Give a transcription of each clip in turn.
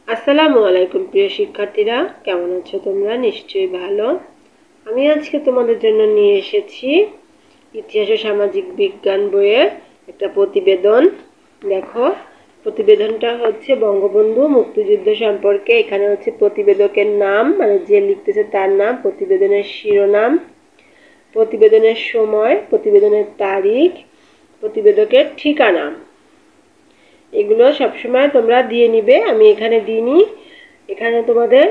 আসসালামু আলাইকুম প্রিয় শিক্ষার্থীরা, কেমন আছো তোমরা? নিশ্চয়ই ভালো। আমি আজকে তোমাদের জন্য নিয়ে এসেছি ইতিহাস ও সামাজিক বিজ্ঞান বইয়ের একটা প্রতিবেদন। দেখো, প্রতিবেদনটা হচ্ছে বঙ্গবন্ধু মুক্তিযুদ্ধ সম্পর্কে। এখানে হচ্ছে প্রতিবেদকের নাম, মানে যে লিখতেছে তার নাম, প্রতিবেদনের শিরোনাম, প্রতিবেদনের সময়, প্রতিবেদনের তারিখ, প্রতিবেদকের ঠিকানা। এগুলো সবসময় তোমরা দিয়ে নিবে। আমি এখানে দিইনি। এখানে তোমাদের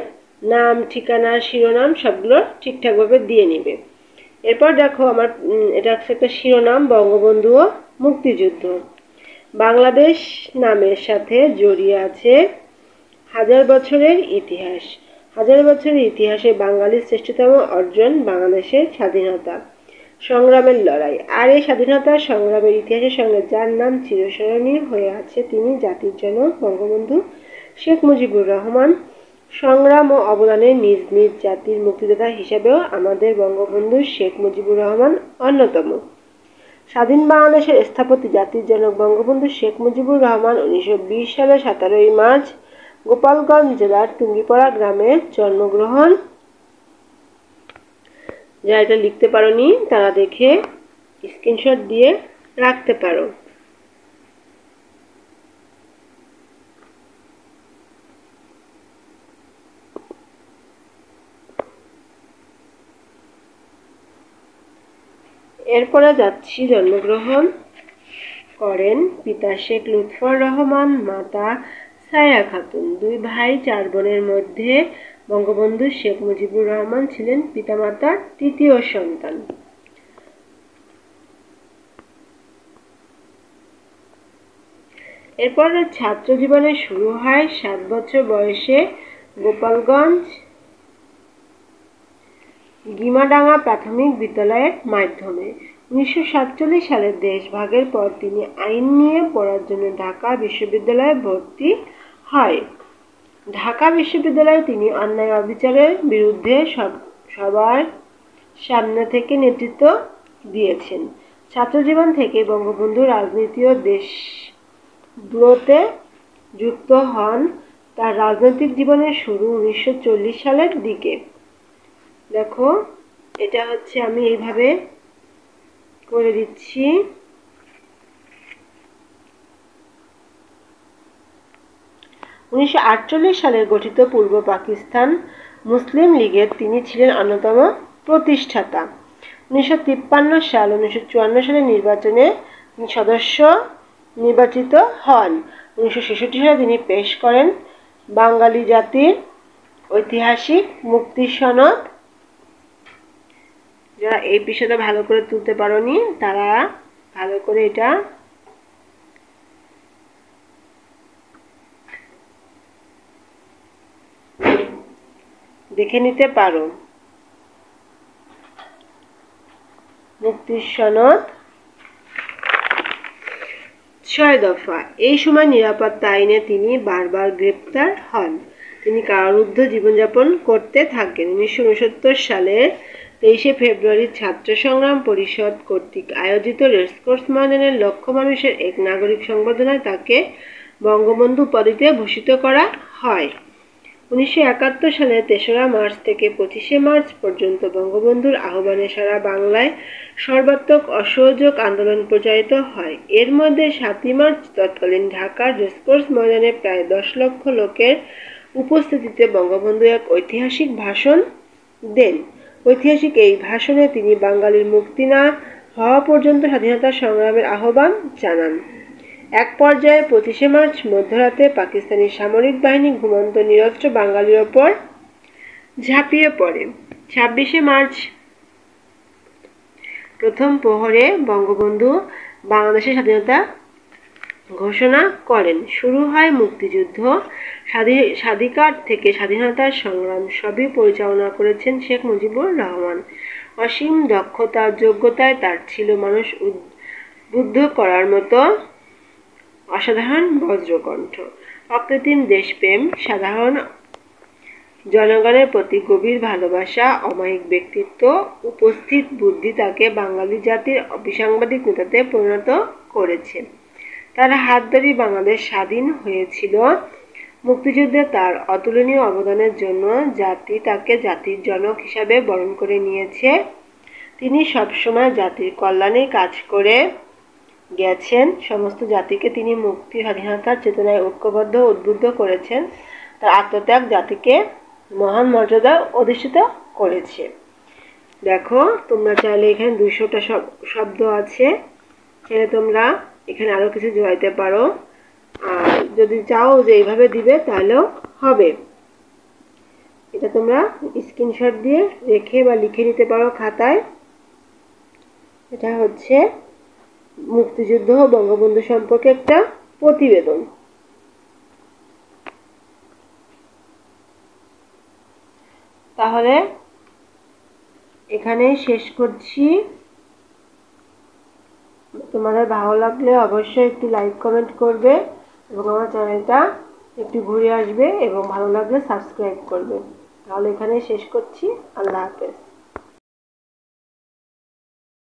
নাম, ঠিকানা, শিরোনাম সবগুলো ঠিকঠাকভাবে দিয়ে নিবে। এরপর দেখো, আমার এটা হচ্ছে একটা শিরোনাম, বঙ্গবন্ধু ও মুক্তিযুদ্ধ। বাংলাদেশ নামের সাথে জড়িয়ে আছে হাজার বছরের ইতিহাস। হাজার বছরের ইতিহাসে বাঙালির শ্রেষ্ঠতম অর্জন বাংলাদেশের স্বাধীনতা সংগ্রামের লড়াই। আর এই স্বাধীনতা সংগ্রামের ইতিহাসের সঙ্গে যার নাম চিরস্মরণীয় হয়ে আছে, তিনি জাতির জনক বঙ্গবন্ধু শেখ মুজিবুর রহমান। সংগ্রাম ও অবদানে নিজ নিজ জাতির মুক্তিযোদ্ধা হিসেবেও আমাদের বঙ্গবন্ধু শেখ মুজিবুর রহমান অন্যতম। স্বাধীন বাংলাদেশের স্থপতি জাতির জনক বঙ্গবন্ধু শেখ মুজিবুর রহমান 1920 সালের 17 মার্চ গোপালগঞ্জ জেলার টুঙ্গিপাড়া গ্রামে জন্মগ্রহণ। যারা এটা লিখতে পারোনি তারা দেখে স্ক্রিনশট দিয়ে রাখতে পারো। এরপরে যাচ্ছি, জন্মগ্রহণ করেন পিতা শেখ লুৎফর রহমান, মাতা সায়রা খাতুন। দুই ভাই চার বোনের মধ্যে বঙ্গবন্ধু শেখ মুজিবুর রহমান ছিলেন পিতামাতার তৃতীয় সন্তান। এরপর ছাত্র জীবনে শুরু হয় 7 বছর বয়সে গোপালগঞ্জ গিমাডাঙ্গা প্রাথমিক বিদ্যালয়ের মাধ্যমে। 1947 সালে দেশভাগের পর তিনি আইন নিয়ে পড়ার জন্য ঢাকা বিশ্ববিদ্যালয়ে ভর্তি হয়। ঢাকা বিশ্ববিদ্যালয়ে তিনি অন্যায় অবিচারের বিরুদ্ধে সবার সামনে থেকে নেতৃত্ব দিয়েছেন। ছাত্রজীবন থেকে বঙ্গবন্ধু রাজনীতি ও দেশগুলোতে যুক্ত হন। তার রাজনৈতিক জীবনের শুরু 1940 সালের দিকে। দেখো, এটা হচ্ছে আমি এইভাবে করে দিচ্ছি। (1948 সালে গঠিত পূর্ব পাকিস্তান মুসলিম লীগের তিনি ছিলেন অন্যতম প্রতিষ্ঠাতা। 1953 সাল 1954 সালের নির্বাচনে তিনি সদস্য নির্বাচিত হন। 1966 সালে তিনি পেশ করেন বাঙালি জাতির ঐতিহাসিক মুক্তি সনদ। যারা এই বিষয়টা ভালো করে তুলতে পারোনি তারা ভালো করে এটা দেখে নিতে পারো। মুক্তির সনদ 6 দফা। এই সময় নিরাপত্তা আইনে তিনি বারবার গ্রেপ্তার হন। তিনি কারারুদ্ধ জীবনযাপন করতে থাকেন। 1969 সালের 23 ফেব্রুয়ারি ছাত্র সংগ্রাম পরিষদ কর্তৃক আয়োজিত রেসকোর্স ময়দানের লক্ষ মানুষের এক নাগরিক সংবর্ধনায় তাকে বঙ্গবন্ধু উপাধিতে ভূষিত করা হয়। 1971 সালে 3রা মার্চ থেকে 25শে মার্চ পর্যন্ত বঙ্গবন্ধুর আহ্বানে সারা বাংলায় সর্বাত্মক অসহযোগ আন্দোলন প্রচারিত হয়। এর মধ্যে 7ই মার্চ তৎকালীন ঢাকার রেসকোর্স ময়দানে প্রায় 10 লক্ষ লোকের উপস্থিতিতে বঙ্গবন্ধু এক ঐতিহাসিক ভাষণ দেন। ঐতিহাসিক এই ভাষণে তিনি বাঙালির মুক্তি না হওয়া পর্যন্ত স্বাধীনতা সংগ্রামের আহ্বান জানান। এক পর্যায়ে 25শে মার্চ মধ্যরাতে পাকিস্তানি সামরিক বাহিনী ঘুমন্ত নিরস্ত্র বাঙালির ওপর ঝাঁপিয়ে পড়ে। 26শে মার্চ প্রথম প্রহরে বঙ্গবন্ধু বাংলাদেশের স্বাধীনতা ঘোষণা করেন। শুরু হয় মুক্তিযুদ্ধ। স্বাধিকার থেকে স্বাধীনতার সংগ্রাম সবই পরিচালনা করেছেন শেখ মুজিবুর রহমান। অসীম দক্ষতা যোগ্যতায় তার ছিল মানুষ উদ্বুদ্ধ করার মতো অসাধারণ বজ্রকণ্ঠ, অকৃত্রিম দেশপ্রেম, সাধারণ জনগণের প্রতি গভীর ভালোবাসা, অমায়িক ব্যক্তিত্ব, উপস্থিত বুদ্ধি তাকে বাঙালি জাতির অবিসাংবাদিক নেতাতে পরিণত করেছে। তার হাত ধরেই বাংলাদেশ স্বাধীন হয়েছিল। মুক্তিযুদ্ধে তার অতুলনীয় অবদানের জন্য জাতি তাকে জাতির জনক হিসাবে বরণ করে নিয়েছে। তিনি সবসময় জাতির কল্যাণে কাজ করে গেছেন। সমস্ত জাতিকে তিনি মুক্তি স্বাধীনতার চেতনায় ঐক্যবদ্ধ উদ্বুদ্ধ করেছেন। তার আত্মত্যাগ জাতিকে মহান মর্যাদা অধিষ্ঠিত করেছে। দেখো, তোমরা চাইলে এখানে 200টা শব্দ আছে, চাইলে তোমরা এখানে আরো কিছু জড়াইতে পারো। আর যদি চাও যে এইভাবে দিবে তাহলেও হবে। এটা তোমরা স্ক্রিনশট দিয়ে রেখে বা লিখে নিতে পারো খাতায়। এটা হচ্ছে মুক্তিযুদ্ধ ও বঙ্গবন্ধু সম্পর্কে একটা প্রতিবেদন। তাহলে এখানেই শেষ করছি। তোমাদের ভালো লাগলে অবশ্যই একটু লাইক কমেন্ট করবে এবং আমার চ্যানেলটা একটু ঘুরে আসবে এবং ভালো লাগলে সাবস্ক্রাইব করবে। তাহলে এখানেই শেষ করছি। আল্লাহ হাফেজ।